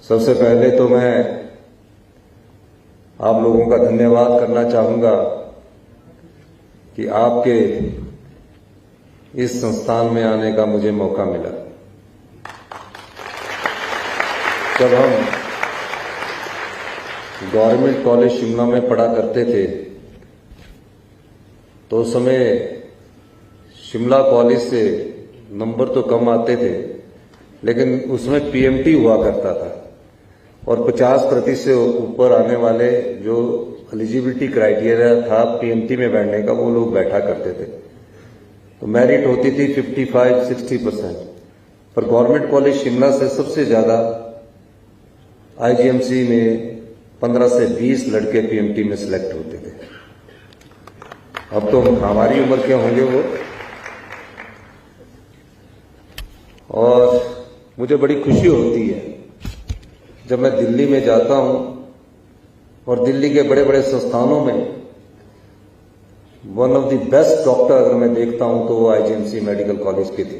सबसे पहले तो मैं आप लोगों का धन्यवाद करना चाहूंगा कि आपके इस संस्थान में आने का मुझे मौका मिला। जब हम गवर्नमेंट कॉलेज शिमला में पढ़ा करते थे तो उस समय शिमला कॉलेज से नंबर तो कम आते थे, लेकिन उसमें पीएमटी हुआ करता था और 50% से ऊपर आने वाले जो एलिजिबिलिटी क्राइटेरिया था पीएमटी में बैठने का, वो लोग बैठा करते थे। तो मेरिट होती थी 55-60%। पर गवर्नमेंट कॉलेज शिमला से सबसे ज्यादा आईजीएमसी में 15 से 20 लड़के पीएमटी में सिलेक्ट होते थे। अब तो हमारी उम्र के होंगे वो। और मुझे बड़ी खुशी होती है जब मैं दिल्ली में जाता हूं और दिल्ली के बड़े बड़े संस्थानों में one of the best doctor अगर मैं देखता हूं तो वो आईजीएमसी मेडिकल कॉलेज के थे।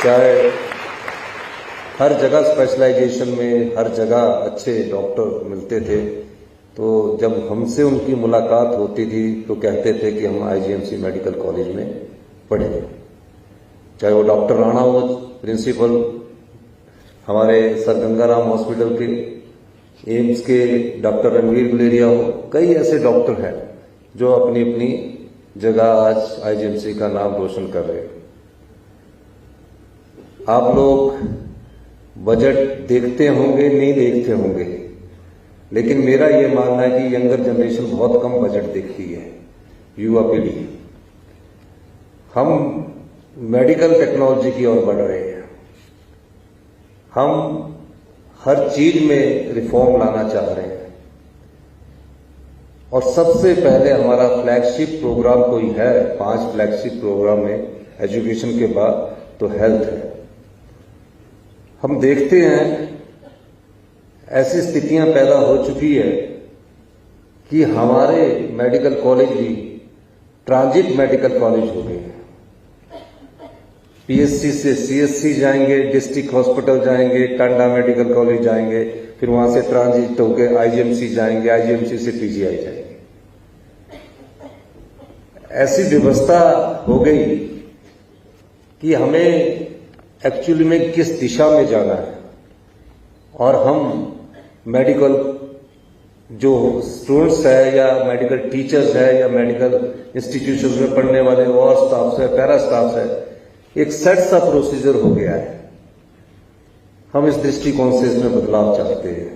चाहे हर जगह स्पेशलाइजेशन में हर जगह अच्छे डॉक्टर मिलते थे, तो जब हमसे उनकी मुलाकात होती थी तो कहते थे कि हम आईजीएमसी मेडिकल कॉलेज में पढ़े। चाहे वो डॉक्टर राणा हो, प्रिंसिपल हमारे सर गंगाराम हॉस्पिटल के, एम्स के डॉक्टर रणवीर गुलेरिया हो, कई ऐसे डॉक्टर हैं जो अपनी अपनी जगह आज आईजीएमसी का नाम रोशन कर रहे हैं। आप लोग बजट देखते होंगे, नहीं देखते होंगे, लेकिन मेरा ये मानना है कि यंगर जनरेशन बहुत कम बजट देखती है, युवा पीढ़ी। हम मेडिकल टेक्नोलॉजी की ओर बढ़ रहे हैं। हम हर चीज में रिफॉर्म लाना चाह रहे हैं और सबसे पहले हमारा फ्लैगशिप प्रोग्राम कोई है, 5 फ्लैगशिप प्रोग्राम में एजुकेशन के बाद तो हेल्थ है। हम देखते हैं ऐसी स्थितियां पैदा हो चुकी है कि हमारे मेडिकल कॉलेज भी ट्रांजिट मेडिकल कॉलेज हो गए हैं। पीएससी से सीएससी जाएंगे, डिस्ट्रिक्ट हॉस्पिटल जाएंगे, टांडा मेडिकल कॉलेज जाएंगे, फिर वहां से ट्रांजिट होकर आईजीएमसी जाएंगे, आईजीएमसी से पीजीआई जाएंगे। ऐसी व्यवस्था हो गई कि हमें एक्चुअली में किस दिशा में जाना है। और हम मेडिकल जो स्टूडेंट्स है या मेडिकल टीचर्स है या मेडिकल इंस्टीट्यूशन में पढ़ने वाले और स्टाफ है, पैरा स्टाफ है, एक सेट सा प्रोसीजर हो गया है। हम इस दृष्टिकोण से इसमें बदलाव चाहते हैं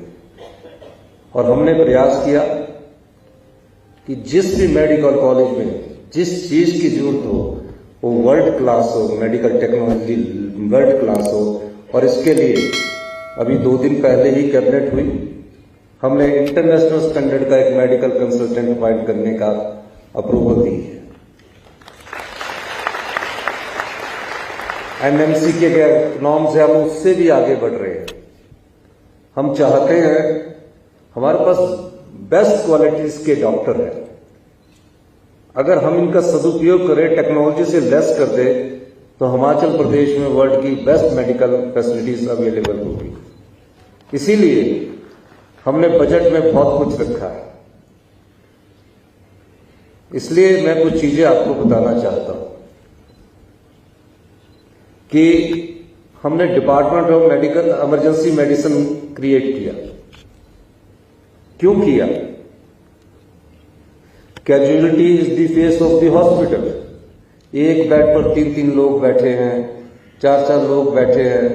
और हमने प्रयास किया कि जिस भी मेडिकल कॉलेज में जिस चीज की जरूरत हो वो वर्ल्ड क्लास हो, मेडिकल टेक्नोलॉजी वर्ल्ड क्लास हो। और इसके लिए अभी 2 दिन पहले ही कैबिनेट हुई, हमने इंटरनेशनल स्टैंडर्ड का एक मेडिकल कंसल्टेंट अपॉइंट करने का अप्रूवल दी है। एनएमसी के नॉर्म से हम उससे भी आगे बढ़ रहे हैं। हम चाहते हैं हमारे पास बेस्ट क्वालिटीज के डॉक्टर हैं, अगर हम इनका सदुपयोग करें, टेक्नोलॉजी से लेस कर दे, तो हिमाचल प्रदेश में वर्ल्ड की बेस्ट मेडिकल फैसिलिटीज अवेलेबल होगी। इसीलिए हमने बजट में बहुत कुछ रखा है। इसलिए मैं कुछ चीजें आपको बताना चाहता हूं कि हमने department of medical emergency medicine create किया। क्यों किया? Casualty is the face of the hospital. एक बेड पर 3-3 लोग बैठे हैं, 4-4 लोग बैठे हैं।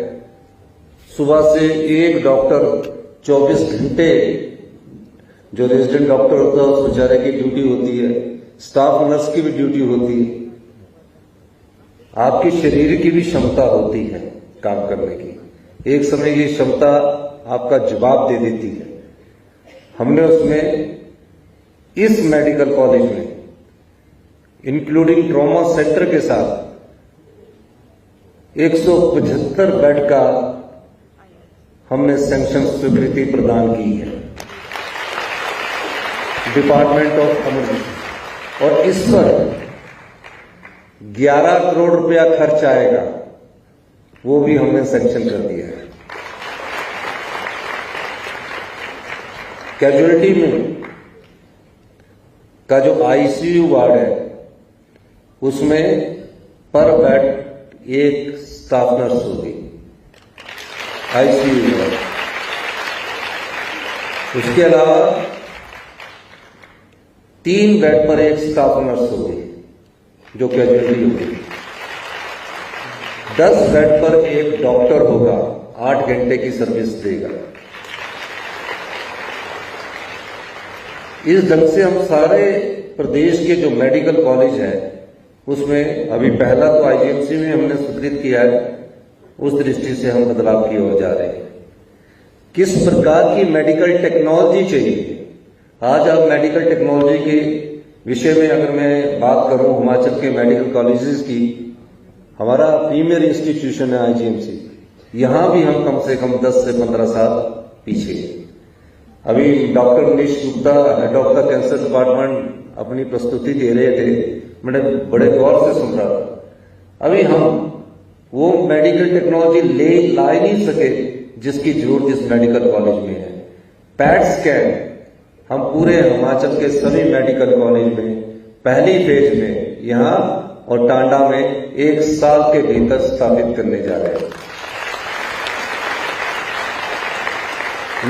सुबह से एक डॉक्टर 24 घंटे, जो रेजिडेंट डॉक्टर होता है उस बेचारे की ड्यूटी होती है, स्टाफ नर्स की भी ड्यूटी होती है। आपके शरीर की भी क्षमता होती है काम करने की। एक समय ये क्षमता आपका जवाब दे देती है। हमने उसमें इस मेडिकल कॉलेज में इंक्लूडिंग ट्रॉमा सेंटर के साथ 175 बेड का हमने सैंक्शन स्वीकृति प्रदान की है डिपार्टमेंट ऑफ इमरजेंसी, और इस पर 11 करोड़ रुपया खर्च आएगा। वो भी हमने सैंक्शन कर दिया है। कैजुअलिटी में का जो आईसीयू वार्ड है उसमें पर बेड एक स्टाफ नर्स होगी आईसीयू वार्ड। उसके अलावा 3 बेड पर एक स्टाफ नर्स होगी जो कैजुअलिटी होगी। 10 बेड पर एक डॉक्टर होगा, 8 घंटे की सर्विस देगा। इस ढंग से हम सारे प्रदेश के जो मेडिकल कॉलेज है उसमें अभी पहला तो आईजीएमसी में हमने स्वीकृत किया है, उस दृष्टि से हम बदलाव की ओर जा रहे हैं। किस प्रकार की मेडिकल टेक्नोलॉजी चाहिए, आज आप मेडिकल टेक्नोलॉजी के विषय में अगर मैं बात करूं, हिमाचल के मेडिकल कॉलेजेस की, हमारा प्रीमियर इंस्टीट्यूशन है आईजीएमसी, यहां भी हम कम से कम 10 से 15 साल पीछे हैं। अभी doctor Manish Gupta head of the cancer department अपनी प्रस्तुति दे रहे थे, मैंने बड़े गौर से सुन रहा था। अभी हम वो मेडिकल टेक्नोलॉजी ला ही नहीं सके जिसकी जरूरत इस मेडिकल कॉलेज में है। पैट स्कैन हम पूरे हिमाचल के सभी मेडिकल कॉलेज में पहली फेज में यहां और टांडा में 1 साल के भीतर स्थापित करने जा रहे हैं।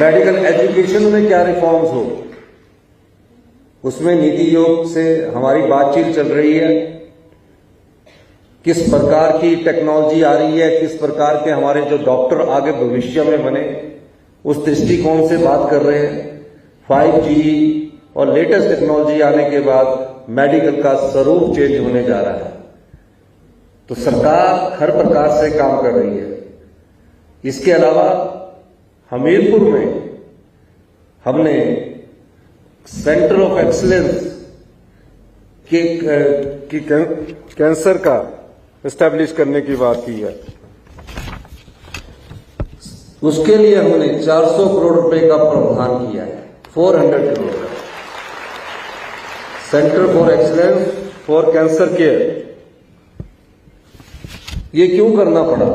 मेडिकल एजुकेशन में क्या रिफॉर्म्स हो, उसमें नीति आयोग से हमारी बातचीत चल रही है। किस प्रकार की टेक्नोलॉजी आ रही है, किस प्रकार के हमारे जो डॉक्टर आगे भविष्य में बने, उस दृष्टिकोण से बात कर रहे हैं। 5G और लेटेस्ट टेक्नोलॉजी आने के बाद मेडिकल का स्वरूप चेंज होने जा रहा है, तो सरकार हर प्रकार से काम कर रही है। इसके अलावा हमीरपुर में हमने सेंटर ऑफ एक्सीलेंस की कैंसर का एस्टैब्लिश करने की बात की है। उसके लिए हमने 400 करोड़ रुपए का प्रावधान किया है, 400 करोड़ का centre for excellence for cancer care. ये क्यों करना पड़ा?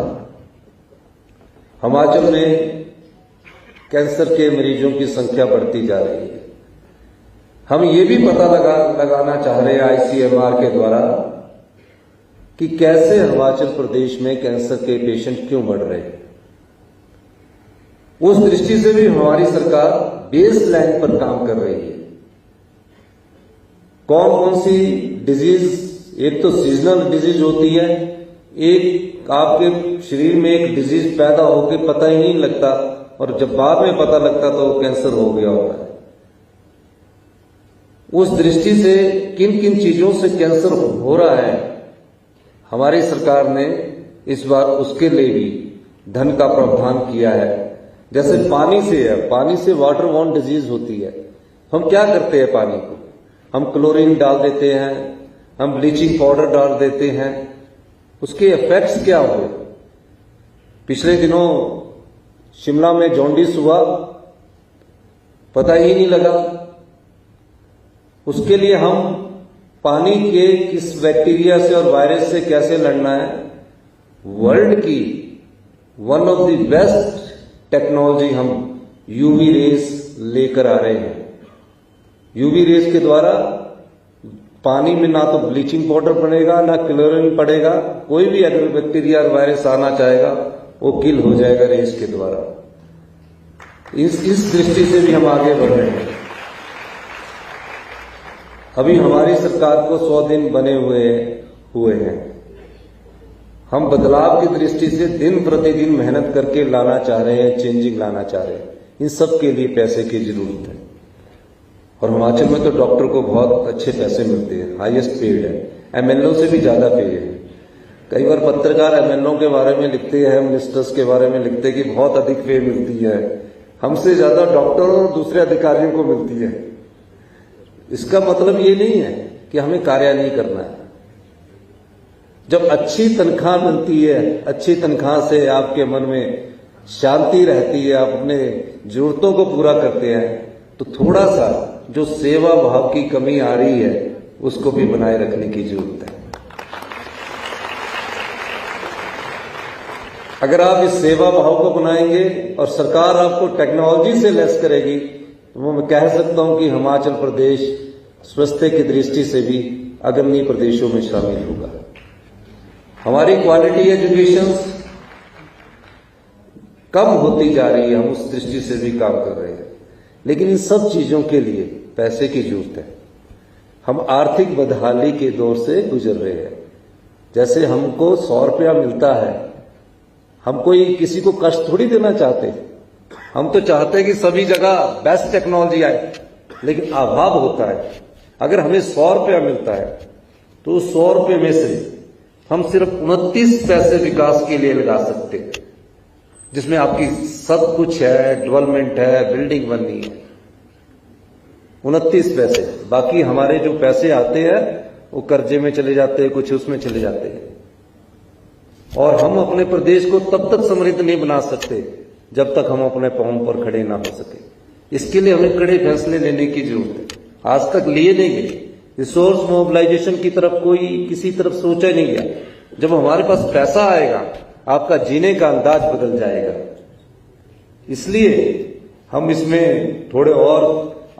हिमाचल में कैंसर के मरीजों की संख्या बढ़ती जा रही है। हम ये भी पता लगाना चाह रहे हैं आईसीएमआर के द्वारा कि कैसे हिमाचल प्रदेश में कैंसर के पेशेंट क्यों बढ़ रहे हैं। उस दृष्टि से भी हमारी सरकार बेस लाइन पर काम कर रही है। कौन कौन सी डिजीज, एक तो सीजनल डिजीज होती है, एक आपके शरीर में एक डिजीज पैदा होकर पता ही नहीं लगता और जब बाद में पता लगता तो कैंसर हो गया होगा। उस दृष्टि से किन किन चीजों से कैंसर हो रहा है, हमारी सरकार ने इस बार उसके लिए भी धन का प्रावधान किया है। जैसे पानी से है, पानी से वाटर बॉर्न डिजीज होती है। हम क्या करते हैं, पानी को हम क्लोरीन डाल देते हैं, हम ब्लीचिंग पाउडर डाल देते हैं, उसके इफेक्ट्स क्या हुए? पिछले दिनों शिमला में जॉन्डिस हुआ, पता ही नहीं लगा। उसके लिए हम पानी के किस बैक्टीरिया से और वायरस से कैसे लड़ना है, वर्ल्ड की one of the best technology हम यूवी रेस लेकर आ रहे हैं। यूवी रेस के द्वारा पानी में ना तो ब्लीचिंग पाउडर पड़ेगा, ना क्लोरीन पड़ेगा, कोई भी अगर बैक्टीरिया और वायरस आना चाहेगा वो किल हो जाएगा रेस के द्वारा। इस दृष्टि से भी हम आगे बढ़ रहे हैं। अभी हमारी सरकार को 100 दिन बने हुए हैं। हम बदलाव की दृष्टि से दिन प्रतिदिन मेहनत करके लाना चाह रहे हैं, चेंजिंग लाना चाह रहे हैं। इन सब के लिए पैसे की जरूरत है और हिमाचल में तो डॉक्टर को बहुत अच्छे पैसे मिलते हैं, हाईएस्ट पेड है, एमएलओ से भी ज्यादा पेड है। कई बार पत्रकार एमएलओ के बारे में लिखते हैं, मिनिस्टर्स के बारे में लिखते हैं कि बहुत अधिक पे मिलती है, हमसे ज्यादा डॉक्टरों और दूसरे अधिकारियों को मिलती है। इसका मतलब ये नहीं है कि हमें कार्य नहीं करना है। जब अच्छी तनख्वाह मिलती है, अच्छी तनख्वाह से आपके मन में शांति रहती है, आप अपने जरूरतों को पूरा करते हैं, तो थोड़ा सा जो सेवा भाव की कमी आ रही है उसको भी बनाए रखने की जरूरत है। अगर आप इस सेवा भाव को बनाएंगे और सरकार आपको टेक्नोलॉजी से लेस करेगी, तो वो मैं कह सकता हूं कि हिमाचल प्रदेश स्वास्थ्य की दृष्टि से भी अग्रणी प्रदेशों में शामिल होगा। हमारी क्वालिटी एजुकेशन कम होती जा रही है, हम उस दृष्टि से भी काम कर रहे हैं, लेकिन इन सब चीजों के लिए पैसे की जरूरत है। हम आर्थिक बदहाली के दौर से गुजर रहे हैं। जैसे हमको 100 रुपया मिलता है, हम कोई किसी को कष्ट थोड़ी देना चाहते, हम तो चाहते हैं कि सभी जगह बेस्ट टेक्नोलॉजी आए, लेकिन अभाव होता है। अगर हमें 100 रुपया मिलता है तो 100 रुपये में से हम सिर्फ 29 पैसे विकास के लिए लगा सकते हैं, जिसमें आपकी सब कुछ है, डेवलपमेंट है, बिल्डिंग बननी है, 29 पैसे। बाकी हमारे जो पैसे आते हैं वो कर्जे में चले जाते हैं, कुछ उसमें चले जाते हैं, और हम अपने प्रदेश को तब तक समृद्ध नहीं बना सकते जब तक हम अपने पांव पर खड़े ना हो सके। इसके लिए हमें कड़े फैसले लेने की जरूरत है। आज तक लिए नहीं गए, रिसोर्स मोबिलाइजेशन की तरफ कोई किसी तरफ सोचा नहीं गया। जब हमारे पास पैसा आएगा, आपका जीने का अंदाज बदल जाएगा। इसलिए हम इसमें थोड़े और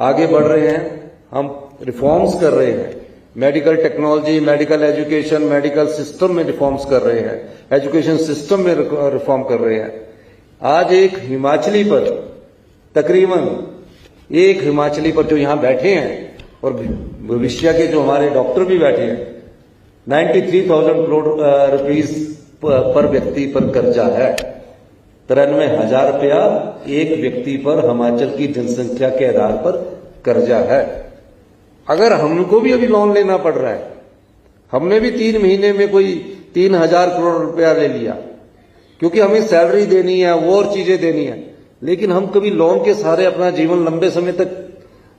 आगे बढ़ रहे हैं, हम रिफॉर्म्स कर रहे हैं। Medical technology, medical education, medical system में रिफॉर्म्स कर रहे हैं, एजुकेशन सिस्टम में रिफॉर्म कर रहे हैं। आज एक हिमाचली पर, तकरीबन एक हिमाचली पर जो यहां बैठे हैं और भविष्य के जो हमारे डॉक्टर भी बैठे हैं, 93,000 करोड़ रुपीस पर व्यक्ति पर कर्जा है। 93,000 रुपया एक व्यक्ति पर हिमाचल की जनसंख्या के आधार पर कर्जा है। अगर हमको भी अभी लोन लेना पड़ रहा है, हमने भी 3 महीने में कोई 3,000 करोड़ रुपया ले लिया, क्योंकि हमें सैलरी देनी है, वो और चीजें देनी है, लेकिन हम कभी लोन के सहारे अपना जीवन लंबे समय तक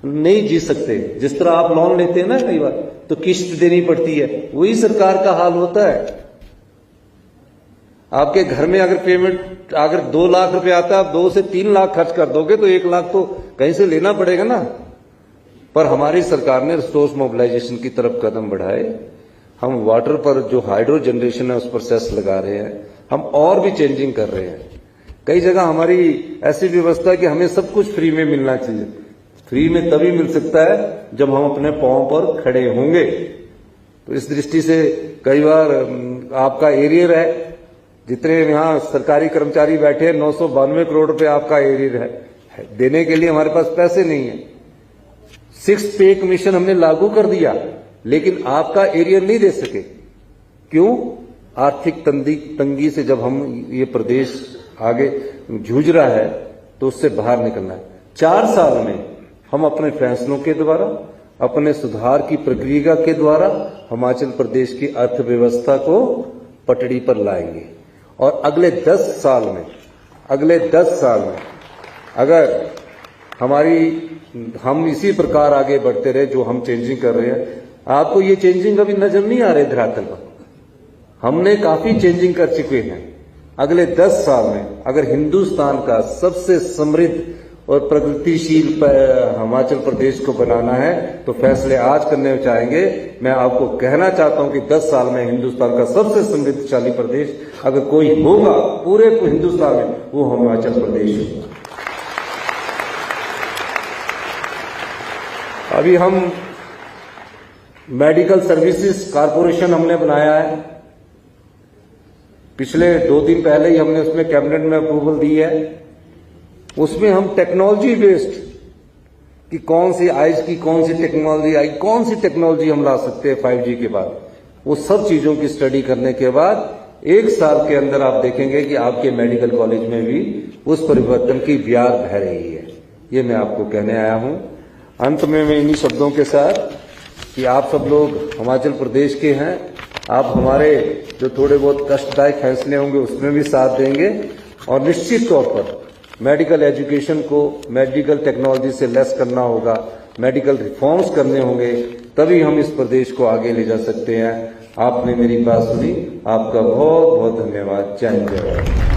नहीं जी सकते। जिस तरह आप लोन लेते हैं ना, कई बार तो किस्त देनी पड़ती है, वही सरकार का हाल होता है। आपके घर में अगर पेमेंट अगर 2 लाख रुपए आता है, आप 2 से 3 लाख खर्च कर दोगे तो 1 लाख तो कहीं से लेना पड़ेगा ना। पर हमारी सरकार ने रिसोर्स मोबिलाइजेशन की तरफ कदम बढ़ाए। हम वाटर पर जो हाइड्रो जनरेशन है उस पर सेस लगा रहे हैं, हम और भी चेंजिंग कर रहे हैं। कई जगह हमारी ऐसी व्यवस्था है कि हमें सब कुछ फ्री में मिलना चाहिए। फ्री में तभी मिल सकता है जब हम अपने पांव पर खड़े होंगे। तो इस दृष्टि से कई बार आपका एरियर है, जितने यहाँ सरकारी कर्मचारी बैठे हैं, 992 करोड़ रुपए आपका एरियर है, देने के लिए हमारे पास पैसे नहीं है। 6 पे कमीशन हमने लागू कर दिया, लेकिन आपका एरियर नहीं दे सके। क्यों? आर्थिक तंगी से जब हम ये प्रदेश आगे जूझ रहा है तो उससे बाहर निकलना है। 4 साल में हम अपने फैसलों के द्वारा, अपने सुधार की प्रक्रिया के द्वारा हिमाचल प्रदेश की अर्थव्यवस्था को पटड़ी पर लाएंगे। और अगले 10 साल में अगर हम इसी प्रकार आगे बढ़ते रहे, जो हम चेंजिंग कर रहे हैं, आपको ये चेंजिंग अभी नजर नहीं आ रहे धरातल पर, हमने काफी चेंजिंग कर चुके हैं। अगले 10 साल में अगर हिंदुस्तान का सबसे समृद्ध और प्रगतिशील हिमाचल प्रदेश को बनाना है तो फैसले आज करने चाहेंगे। मैं आपको कहना चाहता हूं कि 10 साल में हिंदुस्तान का सबसे समृद्धशाली प्रदेश अगर कोई होगा पूरे हिंदुस्तान में, वो हिमाचल प्रदेश होगा। अभी हम मेडिकल सर्विसेज कारपोरेशन हमने बनाया है, पिछले 2 दिन पहले ही हमने उसमें कैबिनेट में अप्रूवल दी है। उसमें हम टेक्नोलॉजी बेस्ड कि कौन सी आइज की कौन सी टेक्नोलॉजी आई, कौन सी टेक्नोलॉजी हम ला सकते हैं 5G के बाद, वो सब चीजों की स्टडी करने के बाद 1 साल के अंदर आप देखेंगे कि आपके मेडिकल कॉलेज में भी उस परिवर्तन की ब्याज बह रही है। ये मैं आपको कहने आया हूं। अंत में मैं इन्हीं शब्दों के साथ कि आप सब लोग हिमाचल प्रदेश के हैं, आप हमारे जो थोड़े बहुत कष्टदायक फैसले होंगे उसमें भी साथ देंगे, और निश्चित तौर पर मेडिकल एजुकेशन को मेडिकल टेक्नोलॉजी से लेस करना होगा, मेडिकल रिफॉर्म्स करने होंगे, तभी हम इस प्रदेश को आगे ले जा सकते हैं। आपने मेरी बात सुनी, आपका बहुत बहुत धन्यवाद। जय हिंद, जय भारत।